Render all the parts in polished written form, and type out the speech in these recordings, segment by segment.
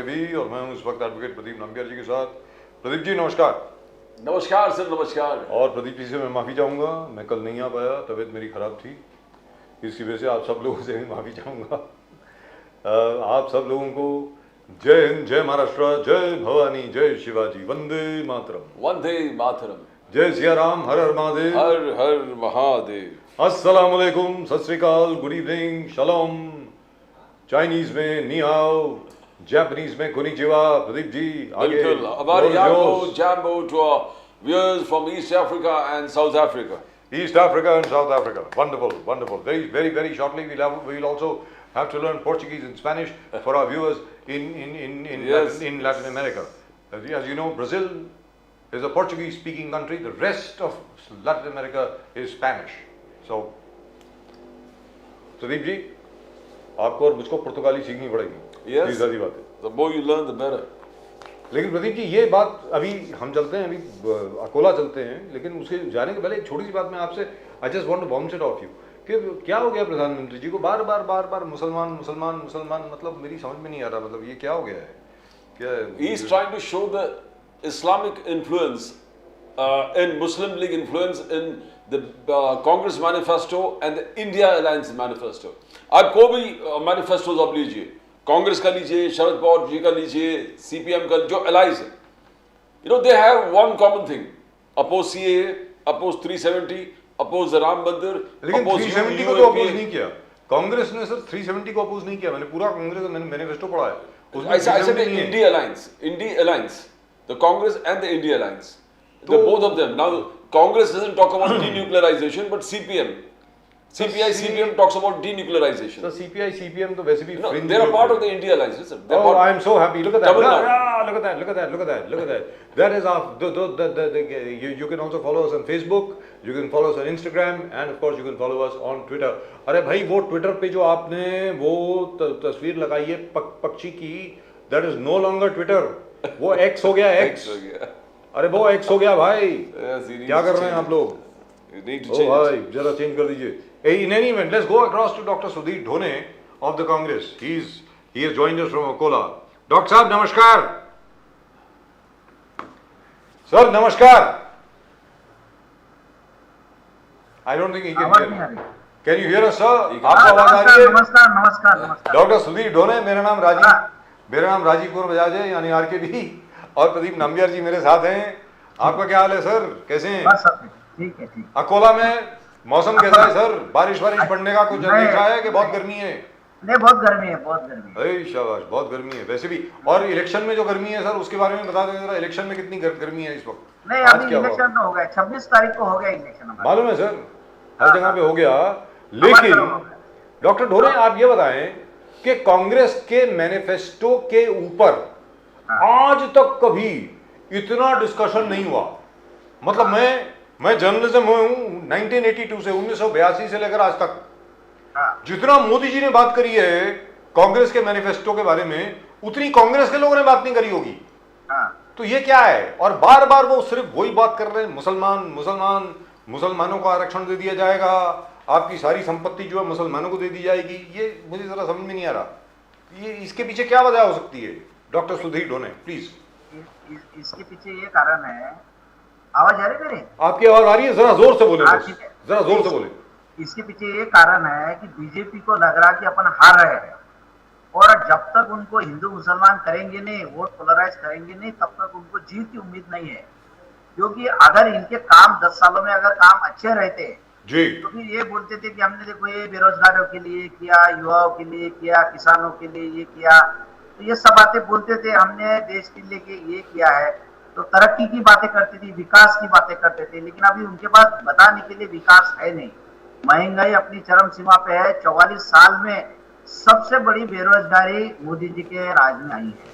भी, और मैं हूं इस वक्त एडवोकेट प्रदीप नंबियार जी के साथ। प्रदीप जी नमस्कार। नमस्कार सर, नमस्कार। और प्रदीप जी से मैं माफ़ी चाहूँगा, मैं कल नहीं आ पाया, तबीयत मेरी ख़राब थी, इसकी वजह से आप सब लोगों से भी माफ़ी चाहूँगा। आप सब लोगों को जय हिंद, जय महाराष्ट्र, जय भवानी, जय शिवाजी, वंदे मातरम। वंदे मातरम। जय सिया राम, हर हर महादेव। हर हर महादेव। अस्सलाम वालेकुम, सत श्री अकाल, गुड इवनिंग, शलोम। चाइनीज में नी हाओ, जापानीज में कोनिचिवा। प्रदीप जी आगे। बिल्कुल, हमारे याम्बो जैम्बो to viewers from East Africa and South Africa. East Africa and South Africa. Wonderful, wonderful. Very shortly we'll also have to learn Portuguese and Spanish for our viewers Yes. in Latin America. As you know, Brazil is a Portuguese-speaking country. The rest of Latin America is Spanish. So, Pradeep ji, आपको और मुझको पुर्तगाली सीखनी पड़ेगी। Yes. सीधी बात है। The more you learn, the better. लेकिन प्रदीप जी ये बात, अभी हम चलते हैं, अभी अकोला चलते हैं, लेकिन उसके जाने के पहले एक छोटी सी बात मैं आपसे, I just want to bounce it off you, कि क्या हो गया प्रधानमंत्री जी को बार बार मुसलमान मुसलमान मुसलमान, मतलब मेरी समझ में नहीं आ रहा, मतलब ये क्या हो गया है, क्या He is trying to show the Islamic influence and Muslim League influence in the Congress manifesto and the India Alliance manifesto. आप कोई भी मैनिफेस्टोज आप लीजिए, कांग्रेस का लीजिए, शरद पवार जी का लीजिए, सीपीएम का, जो अलाइज है, you know they have one common thing, oppose CAA, oppose 370, oppose the Ram Mandir. लेकिन 370 को तो अपोज नहीं किया कांग्रेस ने सर, 370 को अपोज नहीं किया। मैंने पूरा कांग्रेस का मैनिफेस्टो पढ़ा है, उसमें I said the India Alliance, the Congress and the India Alliance, the both of them. Now Congress doesn't talk about denuclearization, but CPI, CPM talks about denuclearization. So CPI, CPM तो वैसे भी fringe they are part of the India Alliance. Listen, oh, I am so happy. Look at that. Look Look at that. That is you can also follow us on Facebook. You can follow us on Instagram, and of course you can follow us on Twitter. अरे भाई वो Twitter पे जो आपने वो तस्वीर लगाई है पक्षी की, that is no longer Twitter. वो X हो गया X. अरे वो X हो गया भाई. क्या कर रहे हैं आप लोग? You need to change. भाई जरा चेंज कर दीजिए. In any event, let's go across to Dr. Sudhir Dhone of the Congress. He has joined us from Akola. Dr. Saab, namaskar. Sir, namaskar. I don't think he can hear me. Can you hear us, sir? आपको आवाज आ रही है? नमस्कार। Doctor Sudhir ढोने, मेरा नाम राजीव कुमार बजाज है, यानी आरकेबी, और प्रदीप नंबियार जी मेरे साथ हैं। आपका क्या हाल है सर, कैसे हैं? ठीक है। अकोला में मौसम कैसा है सर? बारिश पड़ने का कुछ अंदेशा है कि बहुत गर्मी है? नहीं, बहुत गर्मी है। शाबाश, बहुत गर्मी है वैसे भी। और इलेक्शन में जो गर्मी है सर, उसके बारे में बता दें जरा, इलेक्शन में कितनी गर्मी है इस वक्त? नहीं, अभी इलेक्शन तो हो गया, 26 तारीख को हो गया इलेक्शन। मालूम है सर, हर जगह पे हो गया। लेकिन डॉक्टर ढोरे, आप ये बताएं कि कांग्रेस के मैनिफेस्टो के ऊपर आज तक कभी इतना डिस्कशन नहीं हुआ। मतलब मैं जर्नलिज्म में हूं 1982 से, 1982 से लेकर आज तक, जितना मोदी जी ने बात करी है कांग्रेस के मैनिफेस्टो के बारे में, उतनी कांग्रेस के लोगों ने बात नहीं करी होगी। तो ये क्या है? और बार बार वो सिर्फ वही बात कर रहे हैं, मुसलमानों को आरक्षण दे दिया जाएगा, आपकी सारी संपत्ति जो है मुसलमानों को दे दी जाएगी। ये मुझे जरा समझ में नहीं आ रहा, ये इसके पीछे क्या वजह हो सकती है? डॉक्टर सुधीर ढोने प्लीज। इसके पीछे ये कारण है, आवाज आ रही है मेरी? आपकी आवाज आ रही है, जरा जोर से बोले, जरा जोर से बोले। इसके पीछे ये कारण है कि बीजेपी को लग रहा कि अपन हार रहे हैं, और जब तक उनको हिंदू मुसलमान करेंगे नहीं, वोट पोलराइज करेंगे नहीं, तब तक उनको जीत की उम्मीद नहीं है। क्योंकि अगर इनके काम 10 सालों में अगर काम अच्छे रहते जी, तो फिर ये बोलते थे कि हमने देखो ये बेरोजगारों के लिए किया, युवाओं के लिए किया, किसानों के लिए ये किया, तो ये सब बातें बोलते थे, हमने देश के लिए ये किया है। तो तरक्की की बातें करते थे, विकास की बातें करते थे, लेकिन अभी उनके पास बताने के लिए विकास है नहीं। महंगाई अपनी चरम सीमा पे है। 44 साल में सबसे बड़ी बेरोजगारी मोदी जी के राज में आई है।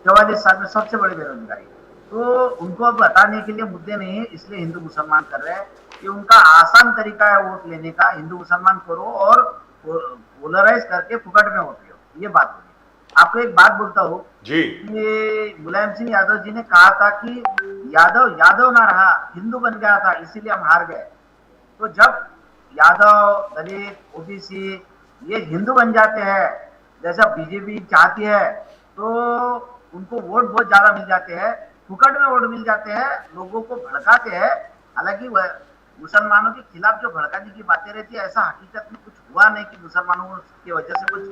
44 साल में सबसे बड़ी बेरोजगारी। तो उनको बताने के लिए मुद्दे नहीं है, इसलिए हिंदू मुसलमान कर रहे हैं कि उनका आसान तरीका है वोट लेने का, हिंदू मुसलमान करो और पोलराइज करके फुकट में वोट लो। ये बात होगी। आपको एक बात बोलता हूँ जी, ये मुलायम सिंह यादव जी ने कहा था कि यादव ना रहा, हिंदू बन गया था, इसीलिए हम हार गए। तो जब यादव, दलित, ओबीसी ये हिंदू बन जाते हैं जैसा बीजेपी चाहती है, तो उनको वोट बहुत ज्यादा मिल जाते हैं, फुकट में वोट मिल जाते हैं, लोगों को भड़काते हैं। हालांकि वह मुसलमानों के खिलाफ जो भड़काने की बातें रहती है, ऐसा हकीकत में कुछ हुआ नहीं कि मुसलमानों की वजह से कुछ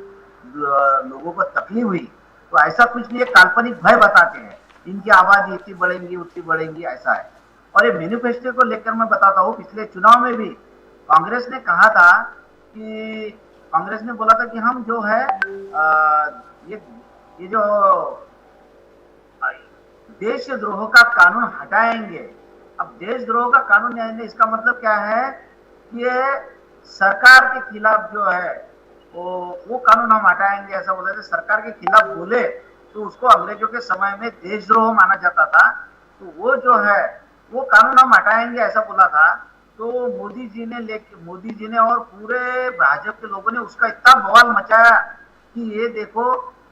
लोगों को तकलीफ हुई। तो ऐसा कुछ नहीं, काल्पनिक भय बताते हैं, इनकी आबादी इतनी बढ़ेंगी उतनी बढ़ेंगी, ऐसा है। और ये मैनिफेस्टो को लेकर मैं बताता हूँ, पिछले चुनाव में भी कांग्रेस ने कहा था कि कांग्रेस ने बोला था कि हम जो है ये जो देशद्रोह का कानून हटाएंगे। अब देशद्रोह का कानून यानी इसका मतलब क्या है कि ये सरकार के खिलाफ जो है वो कानून हम हटाएंगे, ऐसा बोला था। सरकार के खिलाफ बोले तो उसको अंग्रेजों के समय में देशद्रोह माना जाता था, तो वो जो है वो कानून हम हटाएंगे, ऐसा बोला था। तो मोदी जी ने और पूरे भाजपा के लोगों ने उसका इतना बवाल मचाया कि ये देखो,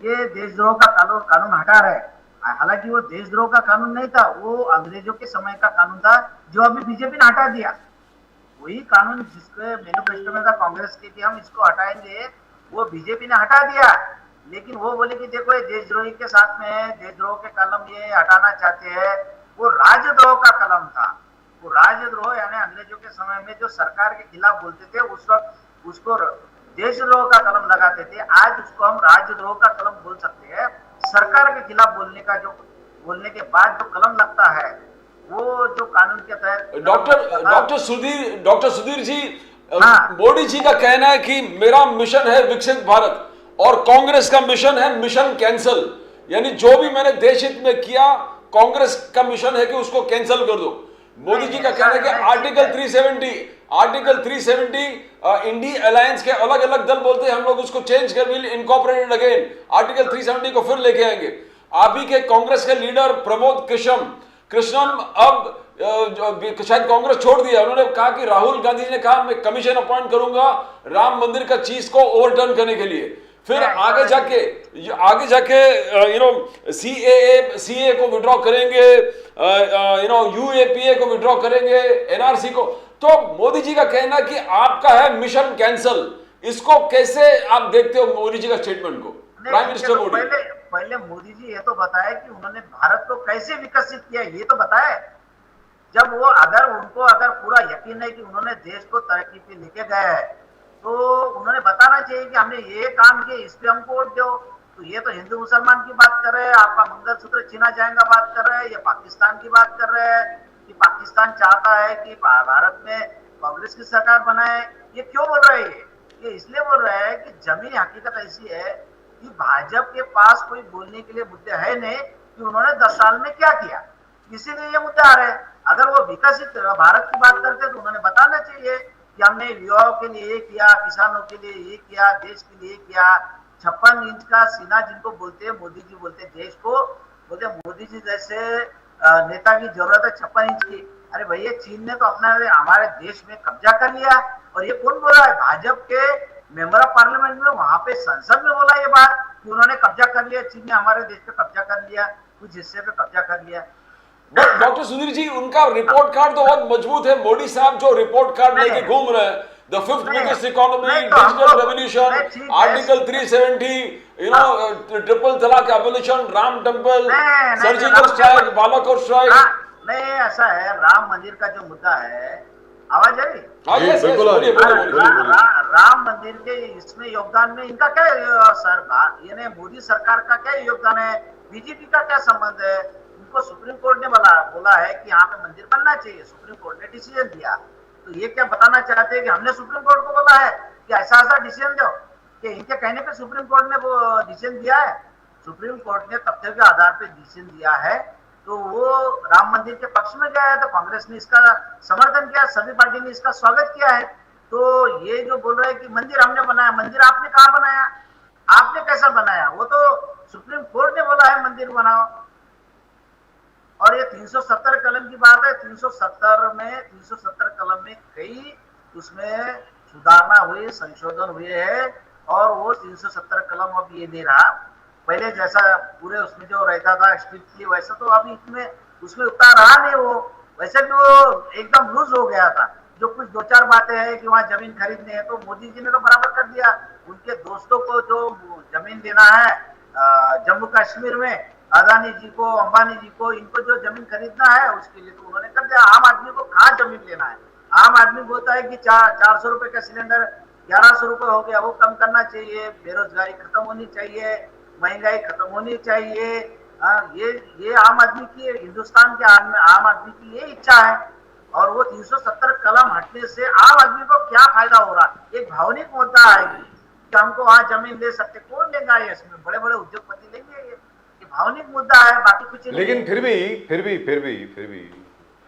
ये देशद्रोह का कानून हटा रहे। हालांकि वो देशद्रोह का कानून नहीं था, वो अंग्रेजों के समय का कानून था, जो अभी बीजेपी ने हटा दिया। वही कानून जिसके मैनिफेस्टो में था कांग्रेस के कि हम इसको हटाएंगे, वो बीजेपी ने हटा दिया। लेकिन वो बोले कि देखो ये देशद्रोही के साथ में है, देशद्रोह के कलम ये हटाना चाहते हैं। वो राजद्रोह का कलम था। वो राजद्रोह यानी अंग्रेजों के समय में जो सरकार के खिलाफ बोलते थे, उस वक्त उसको देशद्रोह का कलम लगाते थे। आज उसको हम राजद्रोह का कलम बोल सकते हैं। सरकार के खिलाफ बोलने के बाद जो कलम लगता है, वो जो कानून के तहत डॉक्टर सुधीर जी, हाँ। मोदी जी का कहना है कि मेरा मिशन है विकसित भारत और कांग्रेस का मिशन है मिशन कैंसल। यानी जो भी मैंने देश हित में किया, कांग्रेस का मिशन है कि उसको कैंसिल कर दो। मोदी जी का कहना है कि आर्टिकल 370 इंडी अलायंस के अलग अलग दल बोलते हैं हम लोग उसको चेंज कर विल इनकॉर्पोरेटेड अगेन, आर्टिकल 370 को फिर लेके आएंगे। आप ही के कांग्रेस के लीडर प्रमोद कृष्णन अब शायद कांग्रेस छोड़ दिया। उन्होंने कहा कि राहुल गांधी ने कहा मैं कमीशन अपॉइंट करूंगा राम मंदिर का चीज को ओवरटर्न करने के लिए। फिर आगे जाके सीए को विड्रॉ करेंगे, यूएपीए को विड्रॉ करेंगे, एनआरसी को। तो मोदी जी का कहना कि आपका है मिशन कैंसल, इसको कैसे आप देखते हो मोदी जी का स्टेटमेंट को? प्राइम मिनिस्टर मोदी पहले मोदी जी ये तो बताए कि उन्होंने भारत को कैसे विकसित किया, ये तो बताए। जब वो उनको पूरा यकीन है कि उन्होंने देश को तरक्की पे लेके गए हैं, तो उन्होंने बताना चाहिए कि हमने ये काम किया, इस पे हमको वोट दो। तो ये तो हिंदू मुसलमान की बात कर रहे हैं, आपका मंगलसूत्र छीना जाएगा बात कर रहे हैं, ये पाकिस्तान की बात कर रहे हैं कि पाकिस्तान चाहता है कि भारत में कांग्रेस की सरकार बनाए। ये क्यों बोल रहे हैं? ये इसलिए बोल रहे हैं कि जमीनी हकीकत ऐसी है कि भाजपा के पास कोई बोलने के लिए मुद्दे है नहीं कि उन्होंने 10 साल में क्या किया, इसीलिए ये मुद्दे आ रहे हैं। अगर वो विकसित भारत की बात करते तो उन्होंने बताना चाहिए कि हमने युवाओं के लिए ये किया, किसानों के लिए ये किया, देश के लिए किया। 56 इंच का सीना जिनको बोलते हैं, मोदी जी बोलते हैं देश को, बोलते मोदी जी जैसे नेता की जरूरत है 56 इंच की। अरे भैया, चीन ने तो अपना हमारे देश में कब्जा कर लिया। और ये कौन बोला है? भाजपा के मेंबर ऑफ पार्लियामेंट में, वहां पे संसद में बोला ये बात कि उन्होंने कब्जा कर लिया, चीन ने हमारे देश पे कब्जा कर लिया, कुछ हिस्से पे कब्जा कर लिया। डॉक्टर सुधीर जी, उनका रिपोर्ट कार्ड तो बहुत मजबूत है। मोदी साहब जो रिपोर्ट कार्ड लेके घूम रहे हैं, the 5th biggest economy, digital revolution, article 370, triple तलाक abolition, Ram temple, surgical strike, Balakot strike. नहीं, ऐसा है, राम मंदिर का जो मुद्दा है, आवाज आ रही? राम मंदिर के इसमें योगदान में इनका क्या यानी मोदी सरकार का क्या योगदान है? बीजेपी का क्या संबंध है? उनको सुप्रीम कोर्ट ने बोला है कि यहाँ पे मंदिर बनना चाहिए, सुप्रीम कोर्ट ने डिसीजन दिया। तो ये क्या बताना चाहते हैं कि हमने सुप्रीम कोर्ट को बोला है कि ऐसा डिसीजन दो, कि इनके कहने पे सुप्रीम कोर्ट ने वो डिसीजन दिया है? सुप्रीम कोर्ट ने तथ्य के आधार पे डिसीजन दिया है, तो वो राम मंदिर के पक्ष में गया है, तो कांग्रेस ने इसका समर्थन किया, सभी पार्टी ने इसका स्वागत किया है। तो ये जो बोल रहे हैं कि मंदिर हमने बनाया, मंदिर आपने कहाँ बनाया, आपने कैसा बनाया? वो तो सुप्रीम कोर्ट ने बोला है मंदिर बनाओ। और ये 370 कलम की बात है, 370 कलम में कई उसमें सुधारना हुए, संशोधन हुए हैं। और वो 370 कलम अब ये नहीं रहा, पहले जैसा पूरे उसमें जो रहता था स्ट्रिक्टली, वैसा तो अभी उसमें उतना रहा नहीं। वो वैसे भी वो एकदम लूज हो गया था। जो कुछ 2-4 बातें हैं कि वहाँ जमीन खरीदनी है, तो मोदी जी ने तो बराबर कर दिया। उनके दोस्तों को जो जमीन देना है जम्मू कश्मीर में, अदानी जी को, अंबानी जी को, इनको जो जमीन खरीदना है उसके लिए तो उन्होंने कर दिया। आम आदमी को कहाँ जमीन लेना है? आम आदमी बोलता है कि 400 रुपए का सिलेंडर 1100 रुपए हो गया, वो कम करना चाहिए, बेरोजगारी खत्म होनी चाहिए, महंगाई खत्म होनी चाहिए। ये आम आदमी की, हिंदुस्तान के आम आदमी की ये इच्छा है। और वो 370 कलम हटने से आम आदमी को क्या फायदा हो रहा है? एक भावनिक मुद्दा है कि हमको वहां जमीन ले सकते, कौन लेगा? ये इसमें बड़े बड़े उद्योगपति लेंगे। ये भावनिक मुद्दा है, बाकी कुछ नहीं। लेकिन फिर भी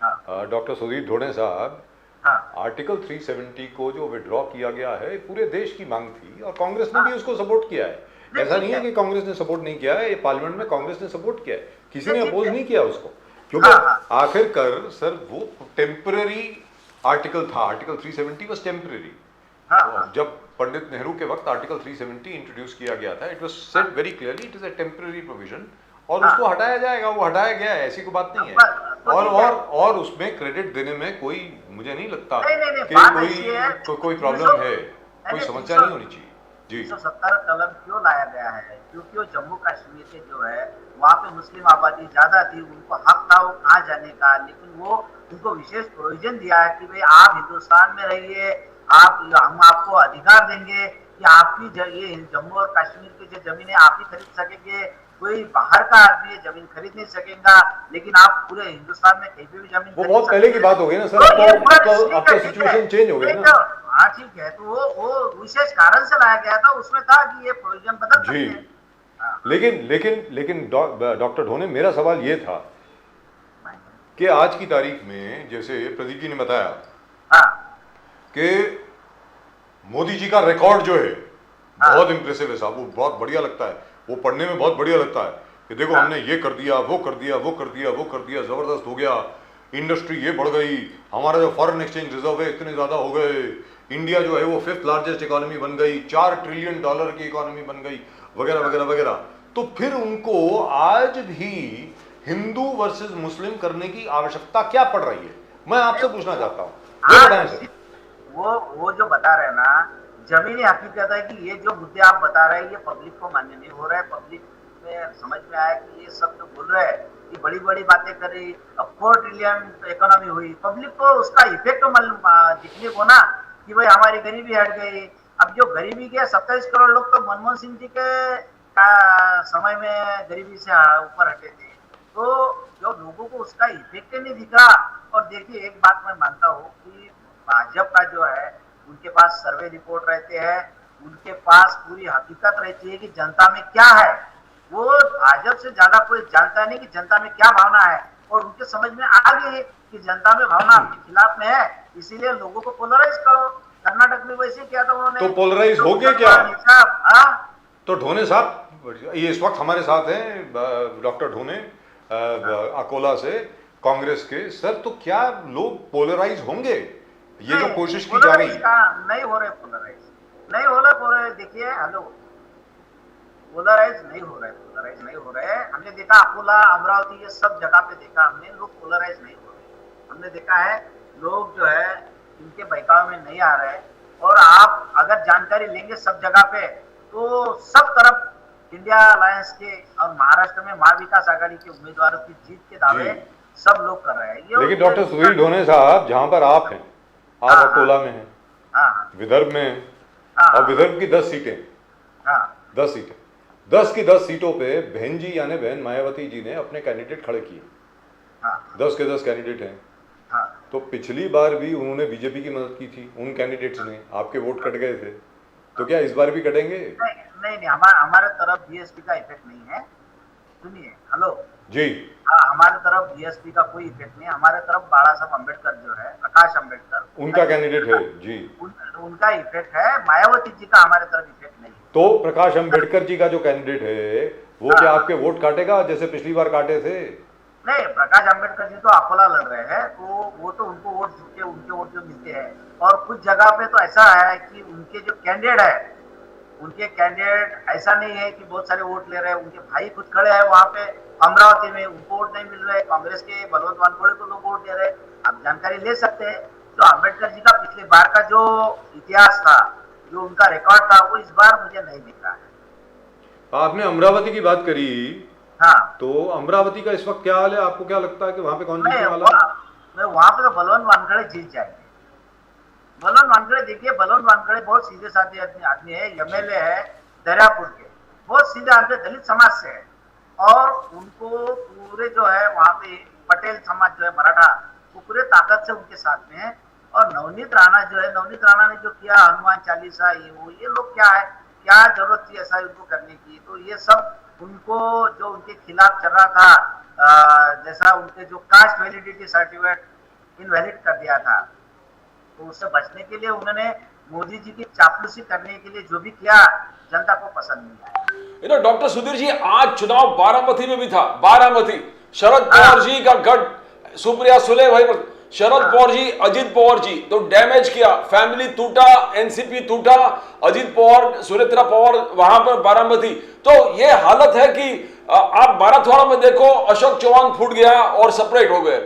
हाँ, डॉक्टर सुधीर ढोणे साहब, हाँ, आर्टिकल 370 को जो विड्रॉ किया गया है पूरे देश की मांग थी और कांग्रेस ने भी उसको सपोर्ट किया है। ऐसा नहीं है कि कांग्रेस ने सपोर्ट नहीं किया है, ये पार्लियामेंट में कांग्रेस ने सपोर्ट किया है, किसी ने अपोज नहीं किया उसको, क्योंकि आखिरकार सर वो टेम्पररी आर्टिकल था। Article 370 was temporary. जब पंडित नेहरू के वक्त आर्टिकल 370 इंट्रोड्यूस किया गया था, it was said very clearly it is a temporary provision और उसको हटाया जाएगा, वो हटाया गया है, ऐसी कोई बात नहीं है। और उसमें क्रेडिट देने में कोई, मुझे नहीं लगता कि कोई प्रॉब्लम है, कोई समस्या नहीं होनी चाहिए। जी, 370 कलम क्यों लाया गया है? क्योंकि वो जम्मू कश्मीर के जो है वहाँ पे मुस्लिम आबादी ज्यादा थी, उनको हक था वो कहाँ जाने का, लेकिन वो उनको विशेष प्रोविजन दिया है कि भाई आप हिंदुस्तान में रहिए, हम आपको अधिकार देंगे कि आपकी ये जम्मू और कश्मीर की जो जमीनें आप ही खरीद सकेंगे, कोई बाहर का आदमी जमीन खरीद नहीं सकेगा, लेकिन आप पूरे हिंदुस्तान में कहीं पे भी जमीन, वो बहुत पहले की बात हो गई ना सर, अब तो सिचुएशन चेंज हो गई ना। हाँ ठीक है, तो वो विशेष कारण से लाया गया था, उसमें था कि ये प्रोविजन बदल सकते हैं। लेकिन डॉक्टर ढोणे, मेरा सवाल ये था कि आज की तारीख में, जैसे प्रदीप जी ने बताया कि मोदी जी का रिकॉर्ड जो है बहुत इंप्रेसिव है साहब, वो बहुत बढ़िया लगता है, वो पढ़ने में बहुत बढ़िया लगता है कि देखो हमने ये कर दिया, वो कर दिया, वो कर दिया, वो कर दिया, जबरदस्त हो गया, इंडस्ट्री ये बढ़ गई, हमारा जो फॉरेन एक्सचेंज रिजर्व है इतने ज्यादा हो गए, इंडिया जो है वो 5th लार्जेस्ट इकोनॉमी बन गई, $4 ट्रिलियन की इकोनॉमी बन गई, वगैरह वगैरह वगैरह। तो फिर उनको आज भी हिंदू वर्सेस मुस्लिम करने की आवश्यकता क्या पड़ रही है? मैं आपसे पूछना चाहता हूँ, वो बताएं सर। वो जो बता रहे हैं ना, जमीनी हकीकत है कि ये जो मुद्दे आप बता रहे हैं ये पब्लिक को मान्य नहीं हो रहा है। पब्लिक में समझ में आया कि ये सब जो बोल रहे हैं कि बड़ी बड़ी बातें कर रही, अब 4 ट्रिलियन इकोनॉमी हुई, पब्लिक को उसका इफेक्ट दिखने को ना कि भाई हमारी गरीबी हट गई। अब जो गरीबी के 27 करोड़ लोग तो मनमोहन सिंह जी के समय में गरीबी से ऊपर हटे थे, तो जो लोगों को उसका इफेक्ट नहीं दिखा। और देखिए एक बात मैं मानता हूँ कि भाजपा का जो है उनके पास सर्वे रिपोर्ट रहते हैं, उनके पास पूरी हकीकत रहती है कि जनता में क्या है। वो भाजपा से ज्यादा कोई जानता नहीं कि जनता में क्या भावना है, और उनके समझ में आ गई कि जनता में भावना आपके खिलाफ में है, इसीलिए लोगों को पोलराइज करो। कर्नाटक में वैसे किया था उन्होंने, तो पोलराइज हो गए क्या? तो ढोणे साहब ये इस वक्त हमारे साथ हैं, डॉक्टर ढोणे अकोला से, कांग्रेस के। सर तो क्या लोग पोलराइज होंगे? ये जो कोशिश की जा रही है, नहीं हो रहे पोलराइज, नहीं हो रहे। देखिए हेलो, पोलराइज नहीं हो रहे। हमने देखा अकोला, अमरावती, ये सब जगह पे देखा हमने, लोग पोलराइज नहीं हो रहे। हमने देखा है लोग जो है इनके बहकाव में नहीं आ रहे। और आप अगर जानकारी लेंगे सब जगह पे, तो सब तरफ इंडिया अलायंस के और महाराष्ट्र में महाविकास आघाड़ी के उम्मीदवारों की जीत के दावे सब लोग कर रहे हैं। लेकिन डॉक्टर सुधीर ढोणे साहब, जहां पर आप हैं, आप अकोला में हैं, विदर्भ में हैं, और विदर्भ की 10 सीटें, 10 सीटें, 10 की 10 सीटों पे बहन जी यानी बहन मायावती जी ने अपने कैंडिडेट खड़े किए। 10 के 10 कैंडिडेट हैं। तो पिछली बार भी उन्होंने बीजेपी की मदद की थी, उन कैंडिडेट्स ने, आपके वोट कट गए थे, तो क्या इस बार भी कटेंगे? नहीं, हमारे तरफ बीएसपी का इफेक्ट नहीं है। सुनिए, हेलो जी, हमारे तरफ बीएसपी का कोई इफेक्ट नहीं है। हमारे तरफ बाला साहब अम्बेडकर जो है, प्रकाश अम्बेडकर, उनका कैंडिडेट है जी, उनका इफेक्ट है। मायावती जी का हमारे तरफ इफेक्ट नहीं है। तो प्रकाश अम्बेडकर जी का जो कैंडिडेट है वो क्या आपके वोट काटेगा जैसे पिछली बार काटे थे? नहीं, प्रकाश अम्बेडकर जी तो अकोला लड़ रहे हैं, तो वो तो उनको वोट उनके वोट जो मिलते हैं। और कुछ जगह पे तो ऐसा है कि उनके जो कैंडिडेट है, उनके कैंडिडेट ऐसा नहीं है कि बहुत सारे वोट ले रहे हैं, उनके भाई खुद खड़े हैं वहाँ पे अमरावती में, उनको वोट नहीं मिल रहे। कांग्रेस के बलवंत वानखड़े को लोग वोट दे रहे हैं। आप जानकारी ले सकते हैं। तो अम्बेडकर जी का पिछले बार का जो इतिहास था, जो उनका रिकॉर्ड था, वो इस बार मुझे नहीं दिख रहा है। आपने अमरावती की बात करी, हाँ। तो अमरावती का इस वक्त क्या हाल है? आपको क्या लगता है कि वहां पे कौन जीतने वाला है? मैं वहां पे तो बलवंत वानखेड़े जीत जाएंगे। बलवंत वानखेड़े देखिए, बलवंत वानखेड़े बहुत सीधे साधे आदमी है, एमएलए है दरियापुर के, बहुत सीधे आदमी, दलित समाज से है, और उनको पूरे जो है वहां पे पटेल समाज जो है मराठा, वो पूरे ताकत से उनके साथ में है। और नवनीत राणा जो है, नवनीत राणा ने जो किया हनुमान चालीसा, ये वो, ये लोग क्या है, क्या जरूरत थी ऐसा उनको करने की? तो ये सब उनको जो उनके खिलाफ चल रहा था, जैसा उनके जो कास्ट वैलिडिटी सर्टिफिकेट इनवैलिड कर दिया था, तो उससे बचने के लिए उन्होंने मोदी जी की चापलूसी करने के लिए जो भी किया, जनता को पसंद नहीं आया। डॉक्टर सुधीर जी, आज चुनाव बारामती में भी था। बारामती शरद पवार जी का गढ़, सुप्रिया सुले भाई, शरद पवार जी, अजित पवार जी, तो डैमेज किया, फैमिली टूटा, एनसीपी टूटा, अजित पवार, सुनेत्रा पवार वहां पर बारामती। तो ये हालत है कि आप मराठवाड़ा में देखो, अशोक चौहान फूट गया और सेपरेट हो गए।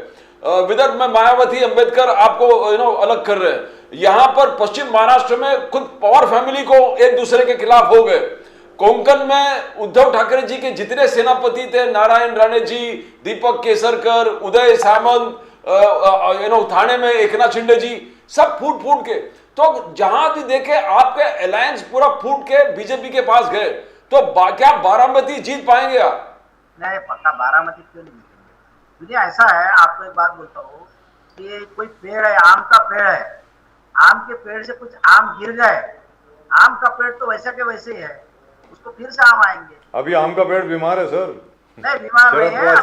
विदर्भ में मायावती, अंबेडकर आपको अलग कर रहे हैं। यहां पर पश्चिम महाराष्ट्र में खुद पवार फैमिली को एक दूसरे के खिलाफ हो गए। कोंकण में उद्धव ठाकरे जी के जितने सेनापति थे, नारायण राणे जी, दीपक केसरकर, उदय सामंत, थाने में एकनाथ शिंदे जी, सब फूट फूट के, तो जहां भी देखे आपके अलायंस पूरा फूट के बीजेपी के पास गए। तो क्या बारामती जीत पाएंगे आप? नहीं, पक्का बारामती क्यों नहीं जीतेंगे? मुझे ऐसा है, आपको एक बात बोलता हूँ कि कोई पेड़ है, आम का पेड़ है, आम के पेड़ से कुछ आम गिर गए, आम का पेड़ तो वैसा के वैसे ही है, उसको फिर से आम आएंगे। अभी आम का पेड़ बीमार है सर। नहीं, बीमार नहीं है, है।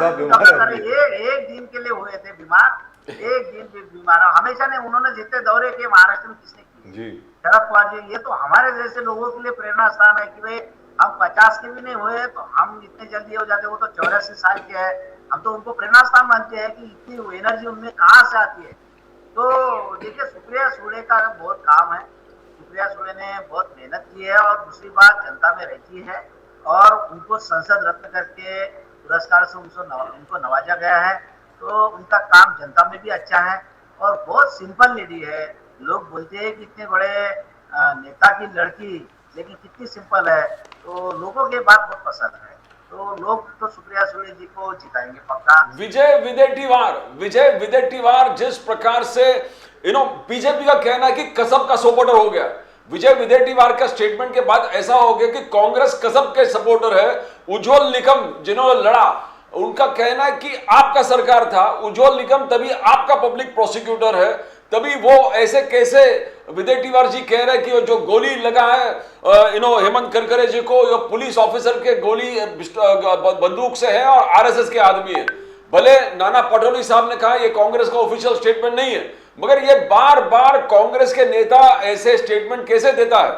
एक दिन के लिए हुए थे बीमार, एक दिन भी बीमार। हमेशा नहीं, उन्होंने जितने दौरे किए महाराष्ट्र में किसने किए? जी, शरद पवार जी। ये तो हमारे जैसे लोगों के लिए प्रेरणा स्थान है कि भाई हम 50 के भी नहीं हुए तो हम इतने जल्दी हो जाते, वो तो 84 साल के हैं, हम तो उनको प्रेरणा स्थान मानते हैं कि इतनी एनर्जी उनमें कहाँ से आती है। तो देखिए, सुप्रिया सुले का बहुत काम है, सुप्रिया सुले ने बहुत मेहनत की है, और दूसरी बात जनता में रहती है, और उनको संसद रत्न करके पुरस्कार से उनको नवाजा गया है। तो उनका काम जनता में भी अच्छा है, और बहुत सिंपल लेडी है। लोग बोलते हैं कि इतने बड़े नेता की लड़की, लेकिन कितनी सिंपल है, तो लोगों के बात बहुत पसंद है। तो लोग तो सुप्रिया सुले जी को जिताएंगे पक्का। विजय विदेटीवार जिस प्रकार से बीजेपी का कहना है कि कसब का सपोर्टर हो गया। विजय विदेटीवार का स्टेटमेंट के बाद ऐसा हो गया कि कांग्रेस कसब के सपोर्टर है। उज्जवल निकम जिन्होंने लड़ा, उनका कहना है कि आपका सरकार था, उज्जवल निकम तभी आपका पब्लिक प्रोसिक्यूटर है, तभी वो ऐसे कैसे विदेटीवार जी कह रहे हैं कि जो गोली लगा है हेमंत करकरे जी को, ये पुलिस ऑफिसर के गोली बंदूक से है और आरएसएस के आदमी है। भले नाना पटोले साहब ने कहा ये कांग्रेस का ऑफिशियल स्टेटमेंट नहीं है, मगर ये बार बार कांग्रेस के नेता ऐसे स्टेटमेंट कैसे देता है?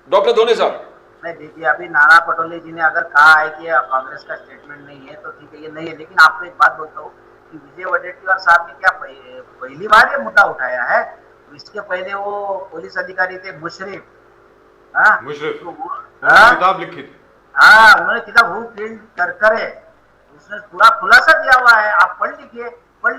डॉक्टर धोने साहब, नहीं देखिए, अभी नाना पटोले जी ने अगर कहा है कि कांग्रेस का स्टेटमेंट नहीं है तो ठीक है, ये नहीं है। लेकिन आपको एक बात बोलता हूँ कि विजय वडेट्टीवार साहब ने क्या पहली बार ये मुद्दा उठाया है? इसके पहले वो पुलिस अधिकारी थे मुशर्रफ, मुशर्रफ, तो किताब लिखी थी। उन्होंने किताब हु किल्ड करकरे, उसने पूरा खुलासा दिया हुआ है, आप पढ़ लीजिए। और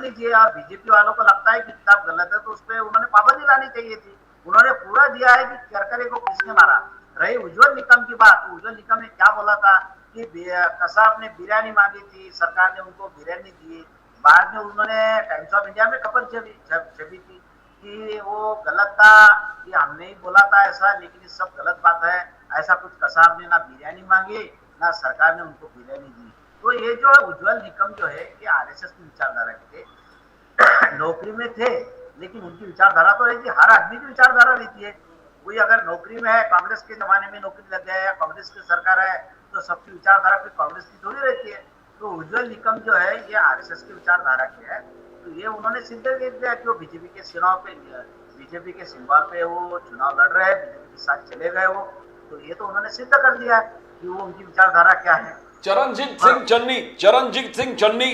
बीजेपी वालों को लगता है कि किताब गलत है, तो उस पर उन्होंने पाबंदी लानी चाहिए थी। उन्होंने पूरा दिया है कि करकरे को किसने मारा। रही उज्जवल निकम की बात, उज्जवल निकम ने क्या बोला था कि कसाब ने बिरयानी मांगी थी, सरकार ने उनको बिरयानी दी। बाद में उन्होंने टाइम्स ऑफ इंडिया में खबर छपी थी कि वो गलत था, कि हमने ही बोला था ऐसा, लेकिन ये सब गलत बात है। ऐसा कुछ कसाब ने ना बिरयानी मांगी, ना सरकार ने उनको बिरयानी दी। तो ये जो उज्जवल निकम जो है, ये आरएसएस की विचारधारा के थे, नौकरी में थे, लेकिन उनकी विचारधारा तो रहती है, हर आदमी की विचारधारा रहती है। कोई अगर नौकरी में है, कांग्रेस के जमाने में नौकरी लग गया है, कांग्रेस की सरकार है, तो सबकी विचारधारा फिर कांग्रेस की थोड़ी रहती है। तो उज्जवल निकम जो है, ये आरएसएस की विचारधारा के है। तो ये उन्होंने सिद्ध कर दिया कि वो बीजेपी के चुनाव पे, बीजेपी के सिंबल पे वो चुनाव लड़ रहे हैं, बीजेपी के साथ चले गए वो। तो ये तो उन्होंने सिद्ध कर दिया कि वो उनकी विचारधारा क्या है। चरणजीत सिंह चन्नी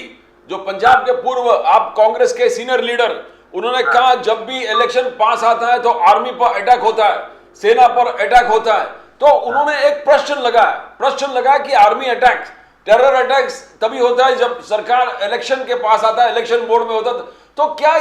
जो पंजाब के पूर्व आप कांग्रेस के सीनियर लीडर, उन्होंने कहा जब भी इलेक्शन पास आता है तो आर्मी पर अटैक होता है, सेना पर अटैक होता है। तो उन्होंने एक प्रश्न लगाया कि आर्मी अटैक, टेरर अटैक्स तभी होता है जब सरकार इलेक्शन के पास आता है, इलेक्शन मोड में होता है। तो क्या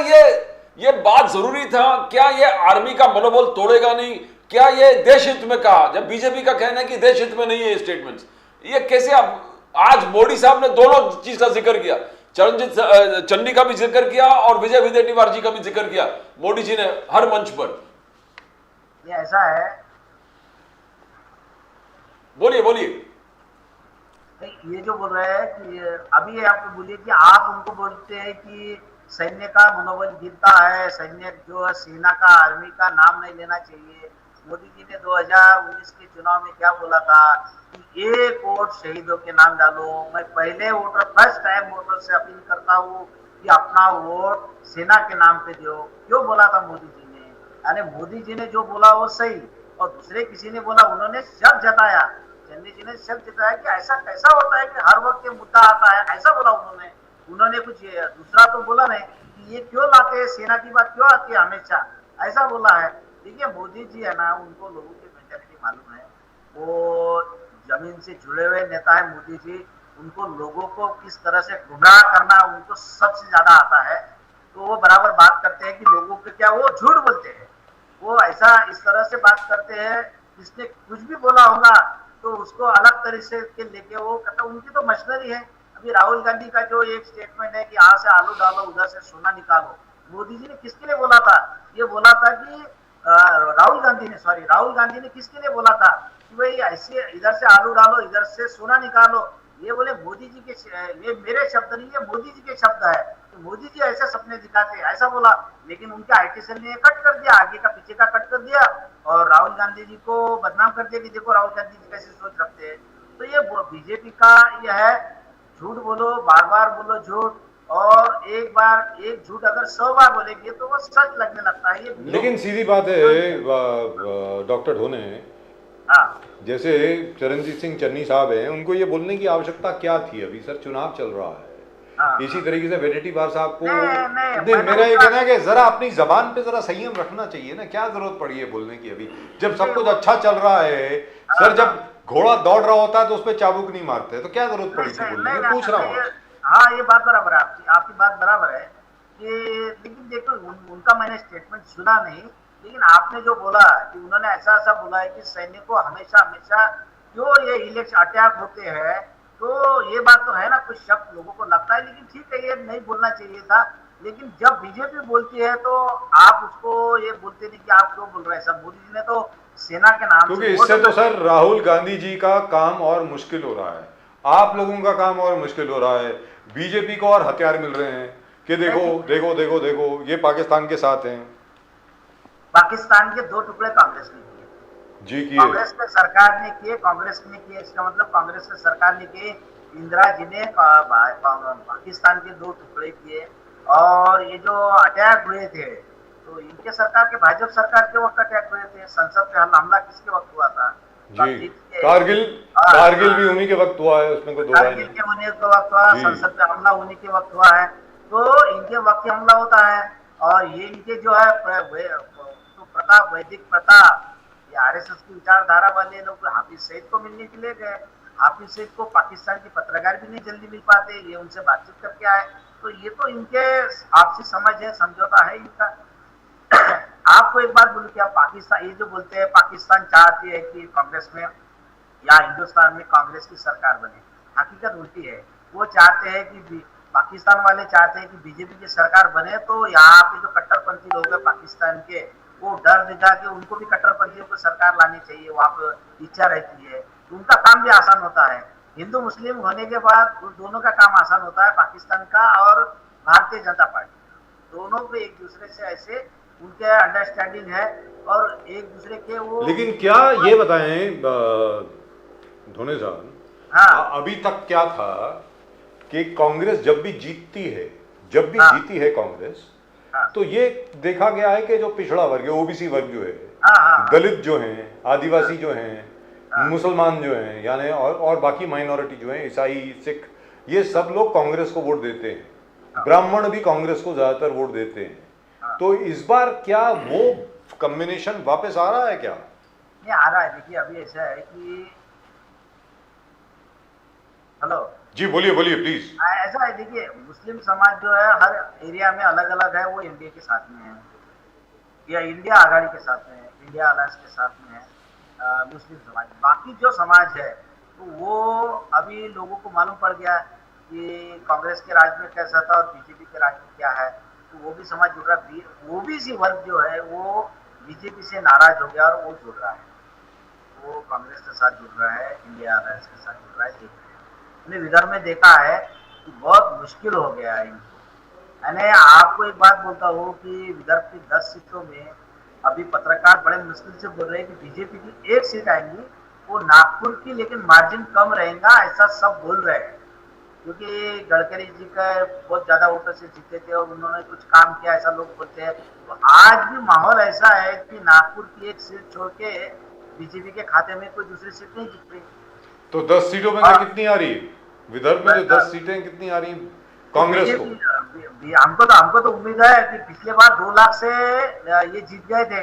ये बात जरूरी था? क्या ये आर्मी का मनोबल तोड़ेगा नहीं? क्या ये देश हित में कहा? जब बीजेपी का कहना है कि देश हित में नहीं है ये स्टेटमेंट्स, ये कैसे आप आज मोदी साहब ने दोनों चीज का जिक्र किया, चरणजीत चन्नी का भी जिक्र किया और विजय विदेटीवार जी का भी जिक्र किया मोदी जी ने हर मंच पर। ये ऐसा है, बोलिए बोलिए। ये जो बोल रहे हैं कि अभी आपको बोलिए कि आप उनको बोलते हैं कि सैन्य का मनोबल गिरता है, सैन्य जो है सेना का, आर्मी का नाम नहीं लेना चाहिए। मोदी जी ने 2019 के चुनाव में क्या बोला था कि एक वोट शहीदों के नाम डालो। मैं पहले वोटर, फर्स्ट टाइम वोटर से अपील करता हूँ कि अपना वोट सेना के नाम पे दो। क्यों बोला था मोदी जी ने? यानी मोदी जी ने जो बोला वो सही, और दूसरे किसी ने बोला, उन्होंने शक जताया, चन्नी जी ने शक जताया कि ऐसा कैसा होता है कि हर वक्त ये मुद्दा आता है, ऐसा बोला उन्होंने कुछ दूसरा तो बोला नहीं कि ये क्यों लाते हैं, सेना की बात क्यों आती है हमेशा, ऐसा बोला है। देखिए मोदी जी है ना, उनको लोगों की मेंटालिटी मालूम है, वो जमीन से जुड़े हुए नेता है मोदी जी, उनको लोगों को किस तरह से गुमराह करना उनको सबसे ज्यादा आता है। तो वो बराबर बात करते हैं कि लोगों को क्या, वो झूठ बोलते हैं, वो ऐसा इस तरह से बात करते हैं, जिसने कुछ भी बोला होगा तो उसको अलग तरीके के लेके वो करता, उनकी तो मशीनरी है। अभी राहुल गांधी का जो एक स्टेटमेंट है कि यहाँ से आलू डालो उधर से सोना निकालो, मोदी जी ने किसके लिए बोला था? ये बोला था कि राहुल गांधी ने किसके लिए बोला था कि भाई ऐसे इधर से आलू डालो इधर से सोना निकालो? ये बोले मोदी जी के, ये मेरे शब्द नहीं है, मोदी जी के शब्द है। तो मोदी जी ऐसे सपने दिखाते हैं, ऐसा बोला। लेकिन उनके आईटी सेल ने कट कर दिया, आगे का पीछे का कट कर दिया, और राहुल गांधी जी को बदनाम कर दिया कि देखो राहुल गांधी जी कैसी सोच रखते हैं। तो ये बीजेपी का ये है, झूठ बोलो, बार बार बोलो झूठ, और एक बार एक झूठ अगर 100 बार बोलेंगे तो वो सच लगने लगता है। ये लेकिन सीधी बात है डॉक्टर ढोने, हाँ, जैसे चरणजीत सिंह चन्नी साहब हैं, उनको ये बोलने की आवश्यकता क्या थी? अभी सर चुनाव चल रहा है। हाँ, इसी तरीके से वेडेटीवार साहब को नहीं, मेरा ये कहना है कि जरा अपनी जबान पे जरा संयम रखना चाहिए ना। क्या जरूरत पड़ी है बोलने की अभी, जब सब कुछ अच्छा चल रहा है? सर जब घोड़ा दौड़ रहा होता है तो उस पर चाबुक नहीं मारते, तो क्या जरूरत पड़ी थी बोलने की? पूछ रहा हूँ। हाँ, ये बात बराबर है, आपकी बात बराबर है कि, लेकिन देखो उनका मैंने स्टेटमेंट सुना नहीं, लेकिन आपने जो बोला कि उन्होंने ऐसा ऐसा बोला है कि सैनिक को हमेशा हमेशा क्यों ये इलेक्शन अटैक होते हैं, तो ये बात तो है ना, कुछ शक लोगों को लगता है। लेकिन ठीक है, ये नहीं बोलना चाहिए था। लेकिन जब बीजेपी बोलती है तो आप उसको ये बोलते नहीं कि आप क्यों बोल रहे हैं। सब मोदी जी ने तो सेना के नाम, क्योंकि इससे तो सर राहुल गांधी जी का काम और मुश्किल हो रहा है, आप लोगों का काम और मुश्किल हो रहा है, बीजेपी को और हथियार मिल रहे हैं कि देखो देखो देखो देखो ये पाकिस्तान के साथ हैं। पाकिस्तान के 2 टुकड़े कांग्रेस ने किए जी किए, कांग्रेस के सरकार ने किए, कांग्रेस ने किए। इसका मतलब कांग्रेस के सरकार ने किए, इंदिरा जी ने पाकिस्तान के 2 टुकड़े किए। और ये जो अटैक हुए थे तो इनके सरकार के, भाजपा सरकार के वक्त अटैक हुए थे। संसद पे हमला किसके वक्त हुआ था? जी कारगिल भी उन्हीं के वक्त हुआ है, उसमें कोई दो राय कारगिल नहीं। के होने के वक्त हुआ, संसद पे हमला होने के वक्त हुआ है। तो इनके वक्त हमला होता है, और ये इनके जो है तो प्रताप, वैदिक प्रताप, ये आरएसएस की विचारधारा वाले लोग हाफिज सईद को मिलने के लिए गए। हाफिज सईद को पाकिस्तान के पत्रकार भी नहीं जल्दी मिल पाते, ये उनसे बातचीत करके आए। तो ये तो इनके आपसी समझ है, समझौता है इनका। आपको एक बात बोलूं, क्या पाकिस्तान, ये जो बोलते हैं पाकिस्तान चाहती है कि कांग्रेस में या हिंदुस्तान में कांग्रेस की सरकार बने, हकीकत उल्टी है। वो चाहते हैं कि पाकिस्तान वाले चाहते हैं कि बीजेपी की सरकार बने, तो यहाँ पे जो कट्टरपंथी लोग हैं पाकिस्तान के, वो डर दिखा के उनको भी कट्टरपंथियों को सरकार लानी चाहिए, वहाँ पे इच्छा रहती है। उनका काम भी आसान होता है। हिंदू मुस्लिम होने के बाद दोनों का काम आसान होता है, पाकिस्तान का और भारतीय जनता पार्टी दोनों पे एक दूसरे से ऐसे उनके अंडरस्टैंडिंग है, और एक दूसरे के वो। लेकिन क्या ये बताएं धोने साहब, हाँ, अभी तक क्या था कि कांग्रेस जब भी जीतती है, जब भी जीती है कांग्रेस, तो ये देखा गया है कि जो पिछड़ा वर्ग है, ओबीसी वर्ग जो है, दलित जो हैं, आदिवासी जो हैं, मुसलमान जो हैं, यानी और बाकी माइनॉरिटी जो हैं, ईसाई, सिख, ये सब लोग कांग्रेस को वोट देते हैं। ब्राह्मण भी कांग्रेस को ज्यादातर वोट देते हैं। तो इस बार क्या वो कॉम्बिनेशन वापस आ रहा है क्या? नहीं आ रहा है। देखिए अभी ऐसा है कि, हेलो जी बोलिए बोलिए प्लीज। ऐसा है, देखिए मुस्लिम समाज जो है हर एरिया में अलग अलग है, वो एनडीए के साथ में है या इंडिया आघाड़ी के साथ में है, इंडिया अलायंस के साथ में है मुस्लिम समाज। बाकी जो समाज है तो वो अभी लोगों को मालूम पड़ गया कि कांग्रेस के राज में कैसा था और बीजेपी के राज में क्या है, तो वो भी समाज जुड़ रहा है। ओबीसी वर्ग जो है वो बीजेपी से नाराज हो गया और वो जुड़ रहा है, वो कांग्रेस के साथ जुड़ रहा है, इंडिया अलायंस के साथ जुड़ रहा है। देख रहे हैं हमने विदर्भ में देखा है कि बहुत मुश्किल हो गया है इनको। मैंने आपको एक बात बोलता हूँ कि विदर्भ की 10 सीटों में अभी पत्रकार बड़े मुश्किल से बोल रहे हैं कि बीजेपी की 1 सीट आएंगी, वो नागपुर की, लेकिन मार्जिन कम रहेगा, ऐसा सब बोल रहे हैं। क्योंकि गडकरी जी का बहुत ज्यादा वोटों से जीते थे और उन्होंने कुछ काम किया, ऐसा लोग बोलते हैं। तो आज भी माहौल ऐसा है कि नागपुर की 1 सीट छोड़ के बीजेपी के खाते में कोई दूसरी सीट नहीं जीत रही। तो 10 सीटों में से कितनी आ रही है विदर्भ में? जो 10 सीटें कितनी आ रही हैं कांग्रेस को? हमको तो उम्मीद है कि पिछले बार 2 लाख से ये जीत गए थे,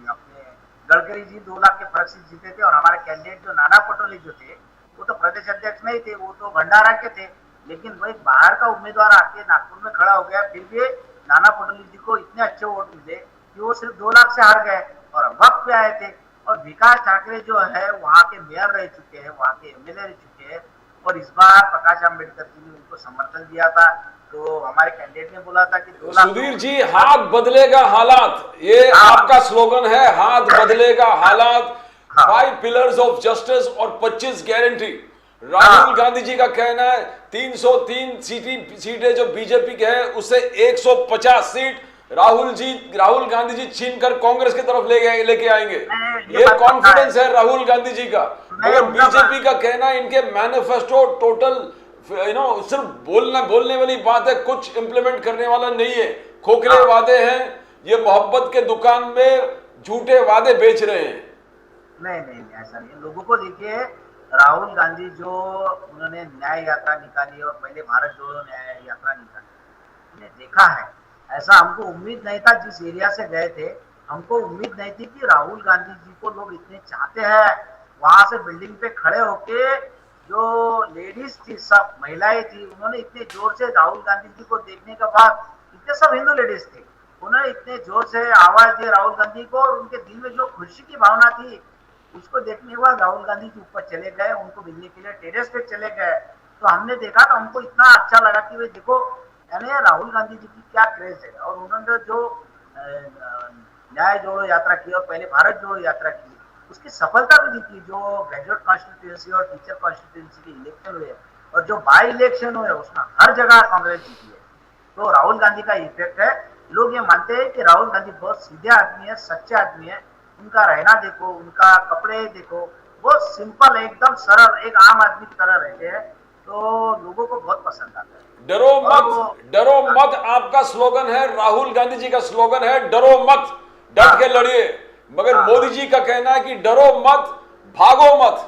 अपने गडकरी जी 2 लाख के फर्क से जीते थे। और हमारे कैंडिडेट जो नाना पटोले जो थे वो तो प्रदेश अध्यक्ष नहीं थे, वो तो भंडारा के थे, लेकिन वही बाहर का उम्मीदवार आके नागपुर में खड़ा हो गया। फिर भी नाना पटोले जी को इतने अच्छे वोट मिले कि वो सिर्फ 2 लाख से हार गए और वक्त पे आए थे। और विकास ठाकरे जो है वहाँ के मेयर रह चुके हैं, वहाँ के एमएलए रह चुके हैं, और इस बार प्रकाश आंबेडकर जी ने उनको समर्थन दिया था। तो हमारे कैंडिडेट ने बोला था कि 2 लाख। सुधीर जी, हाथ बदलेगा हालात, ये आपका स्लोगन है, हाथ बदलेगा हालात। 5 पिलर्स ऑफ जस्टिस और 25 गारंटी। राहुल गांधी जी का कहना है 303 सीटें जो बीजेपी के हैं उससे 150 सीट राहुल गांधी जी छीन कर कांग्रेस की तरफ लेके आएंगे। ये कॉन्फिडेंस है राहुल गांधी जी का। मगर बीजेपी का कहना है इनके मैनिफेस्टो टोटल सिर्फ बोलने वाली बात है, कुछ इंप्लीमेंट करने वाला नहीं है, खोखले वादे हैं, ये मोहब्बत के दुकान में झूठे वादे बेच रहे हैं। नहीं, ऐसा नहीं। लोगों को देखिए, राहुल गांधी जो उन्होंने न्याय यात्रा निकाली और पहले भारत जोड़ो न्याय यात्रा निकाली, देखा है, ऐसा हमको उम्मीद नहीं था। जिस एरिया से गए थे हमको उम्मीद नहीं थी कि राहुल गांधी जी को लोग इतने चाहते हैं। वहां से बिल्डिंग पे खड़े होके जो लेडीज थी, सब महिलाएं थी, उन्होंने इतने जोर से राहुल गांधी जी को देखने के बाद, इतने सब हिंदू लेडीज थे, उन्होंने इतने जोर से आवाज दी राहुल गांधी को, और उनके दिल में जो खुशी की भावना थी उसको देखने के बाद राहुल गांधी जी ऊपर चले गए, उनको मिलने के लिए टेरेस पे चले गए। तो हमने देखा तो हमको इतना अच्छा लगा कि भाई देखो, यानी राहुल गांधी जी की क्या क्रेज है। और उन्होंने जो न्याय जोड़ो यात्रा की और पहले भारत जोड़ो यात्रा की, उसकी सफलता भी दिखी। जो ग्रेजुएट कॉन्स्टिट्यूंसी और टीचर कॉन्स्टिट्यूंसी के इलेक्शन हुए और जो बाई इलेक्शन हुए उसमें हर जगह कांग्रेस जीती है। तो राहुल गांधी का इफेक्ट है। लोग ये मानते हैं कि राहुल गांधी बहुत सीधे आदमी है, सच्चे आदमी है। उनका रहना देखो, उनका कपड़े देखो, बहुत सिंपल, एकदम सरल, एक आम आदमी की तरह रहते हैं, तो लोगों को बहुत पसंद आता है। डरो मत आपका स्लोगन है, राहुल गांधी जी का स्लोगन है डरो मत, डट के लड़िए। मगर मोदी जी का कहना है कि डरो मत, भागो मत।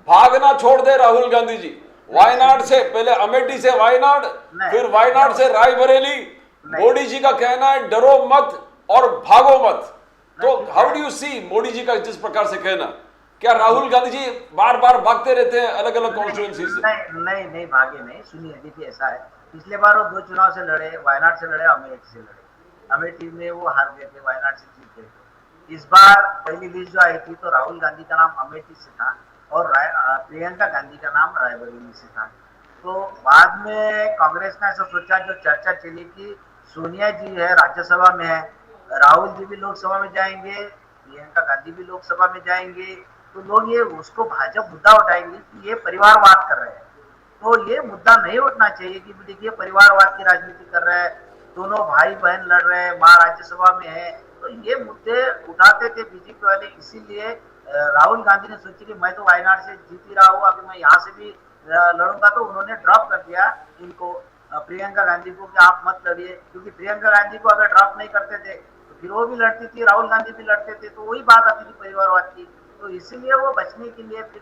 भागना छोड़ दे राहुल गांधी जी। वायनाड से पहले अमेठी से वायनाड, फिर वायनाड से रायबरेली। मोदी जी का कहना है डरो मत और भागो मत। तो how do you see Modi ji का जिस प्रकार से कहना, क्या राहुल गांधी जी बार बार भागते रहते हैं अलग अलग कॉन्स्टिट्यूएंसी से? नहीं भागे नहीं। सुनिए, देखिए ऐसा है, पिछले बार वो 2 चुनाव से लड़े, वायनाड से लड़े, अमेठी से लड़े। अमेठी में वो हार गए थे, वायनाड से जीत गए थे। इस बार पहली लिस्ट जो आई थी तो राहुल गांधी का नाम अमेठी से था और प्रियंका गांधी का नाम रायबरेली से था। तो बाद में कांग्रेस ने ऐसा सोचा, जो चर्चा चली कि सोनिया जी है राज्यसभा में है, राहुल जी भी लोकसभा में जाएंगे, प्रियंका गांधी भी लोकसभा में जाएंगे, तो लोग ये उसको भाजपा मुद्दा उठाएंगे कि ये परिवारवाद कर रहे हैं। तो ये मुद्दा नहीं उठना चाहिए कि देखिए परिवारवाद की राजनीति कर रहे हैं, दोनों भाई बहन लड़ रहे हैं, माँ राज्यसभा में है। तो ये मुद्दे उठाते थे बीजेपी वाले, इसीलिए राहुल गांधी ने सोची कि मैं तो वायनाड से जीत ही रहा हूँ, अभी मैं यहाँ से भी लड़ूंगा। तो उन्होंने ड्रॉप कर दिया इनको, प्रियंका गांधी को, कि आप मत लड़िए। क्योंकि प्रियंका गांधी को अगर ड्रॉप नहीं करते थे तो फिर वो भी लड़ती थी, राहुल गांधी भी लड़ते थे, तो वही बात आती थी परिवारवाद की। तो इसीलिए वो बचने के लिए फिर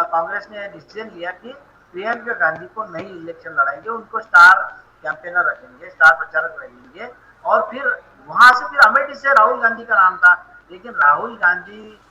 कांग्रेस ने डिसीजन लिया कि प्रियंका गांधी को नहीं इलेक्शन लड़ाएंगे, उनको स्टार कैंपेनर रखेंगे, स्टार प्रचारक रखेंगे। और फिर वहां से फिर अमेठी से राहुल गांधी का नाम था, लेकिन राहुल गांधी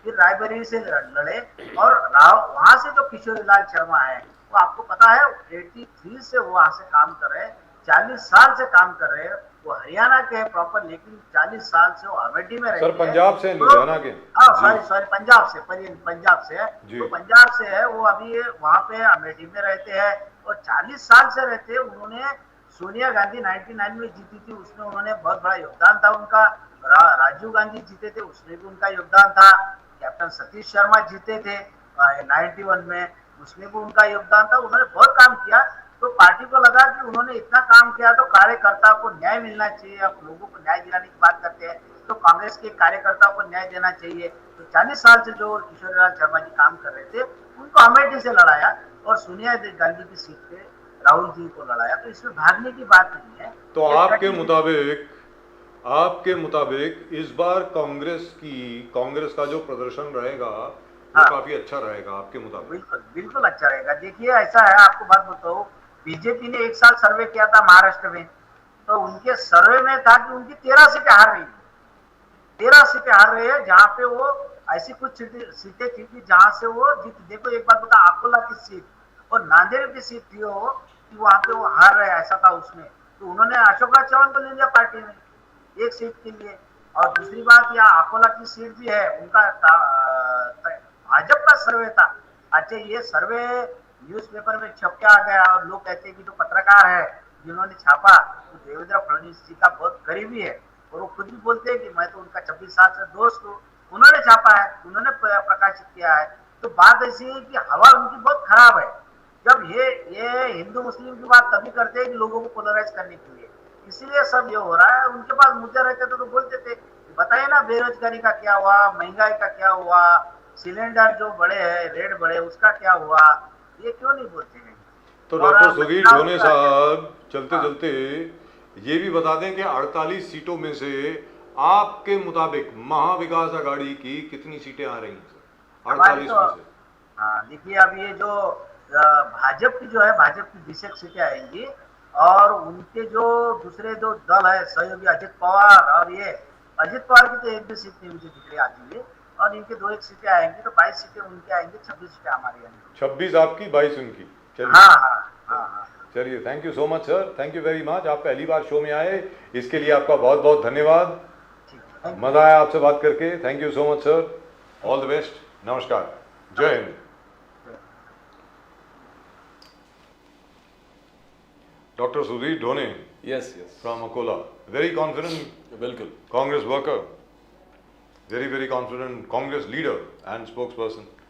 फिर रायबरेली से लड़े। और वहां से जो किशोरीलाल शर्मा है, वो आपको पता है 83 से वो वहां से काम कर रहे हैं, 40 साल से काम कर रहे हैं। वो हरियाणा के हैं प्रॉपर, लेकिन 40 साल से वो अमेठी में रहते सर हैं। पंजाब से हैं, तो- लुधियाना के। हाँ जी। सॉरी पंजाब से, पंजाब से है। जी। तो पंजाब से है वो, अभी वहाँ पे अमेठी में रहते हैं और 40 साल से रहते हैं। उन्होंने सोनिया गांधी 99 में जीती थी, उसमें उन्होंने बहुत बड़ा योगदान था उनका। राजीव गांधी जीते थे, उसमें भी उनका योगदान था। कैप्टन सतीश शर्मा जीते थे 91 में, उसमें भी उनका योगदान था। उन्होंने बहुत काम किया। तो पार्टी को लगा कि उन्होंने इतना काम किया तो कार्यकर्ता को न्याय मिलना चाहिए। अब लोगों को न्याय दिलाने की बात करते हैं तो कांग्रेस के कार्यकर्ताओं को न्याय देना चाहिए। तो 40 साल से जो किशोरीलाल शर्मा जी काम कर रहे थे, उनको अमेठी से लड़ाया और सोनिया गांधी की सीट पे राहुल जी को लड़ाया। तो इसमें भागने की बात नहीं है। तो ये आपके मुताबिक इस बार कांग्रेस का जो प्रदर्शन रहेगा वो हाँ। काफी अच्छा रहेगा आपके मुताबिक? बिल्कुल बिल्कुल अच्छा रहेगा। देखिए ऐसा है, आपको बात बताओ, बीजेपी ने 1 साल सर्वे किया था महाराष्ट्र में, तो उनके सर्वे में था कि उनकी 13 सीटें हार रही है। 13 सीटें हार रहे हैं, जहाँ पे वो ऐसी कुछ सीटें थी कि जहाँ से वो जीत। देखो एक बात बता, अकोला की सीट और नांदेड़ की सीट थी वो, कि वहाँ पे वो हार रहे, ऐसा था उसमें। तो उन्होंने अशोक राज चौहान को ले लिया पार्टी में एक सीट के लिए। और दूसरी बात, यहाँ अकोला की सीट भी है उनका, भाजपा का सर्वे था। अच्छा, ये सर्वे न्यूज़पेपर में छप के आ गया और लोग कहते हैं कि जो पत्रकार है जिन्होंने छापा वो देवेंद्र फडणवीस जी का बहुत करीबी है, और वो खुद भी बोलते हैं कि मैं तो उनका 26 साल से दोस्त हूँ। उन्होंने छापा है, उन्होंने प्रकाशित किया है। तो बात ऐसी है कि हवा उनकी बहुत खराब है। जब ये हिंदू मुस्लिम की बात तभी करते हैं कि लोगों को पोलराइज करने के लिए, इसीलिए सब ये हो रहा है। उनके पास मुद्दे रहते तो बोलते थे, बताइए ना बेरोजगारी का क्या हुआ, महंगाई का क्या हुआ, सिलेंडर जो बढ़े हैं, रेट बढ़े, उसका क्या हुआ, ये क्यों नहीं बोलते हैं? तो और डॉक्टर आप सुधीर बदलाव ढोने का- साहब, चलते हाँ। चलते ये भी बता दें कि 48 सीटों में से आपके मुताबिक महाविकास आघाड़ी की कितनी सीटें आ रही हैं सर? हमारी 48 तो, में से? हाँ देखिए, अब ये जो भाजपा की जो है, भाजपा की 20 सीटें आएंगी, और उनके जो दूसरे जो दल है सहयोगी अजित पवार, और ये अजित पवार की तो एक भी सीट नहीं मुझे दिख रही आती है, और इनके 2-1 सीटें आएंगी, तो 22 सीटें उनके आएंगी, 26 सीटें हमारी आएंगी। 26 आपकी, 22 उनकी। चलिए हाँ हाँ हाँ हाँ। चलिए, thank you so much sir, thank you very much. आप पहली बार शो में आए, इसके लिए आपका बहुत बहुत धन्यवाद। ठीक है, thank you। मजा आया आपसे बात करके। Thank you so much sir, all the best, नमस्कार, जय Hind. Dr. Sudhir Dhone Yes. from Akola, very confident बिल्कुल। Congress worker, very confident Congress leader and spokesperson.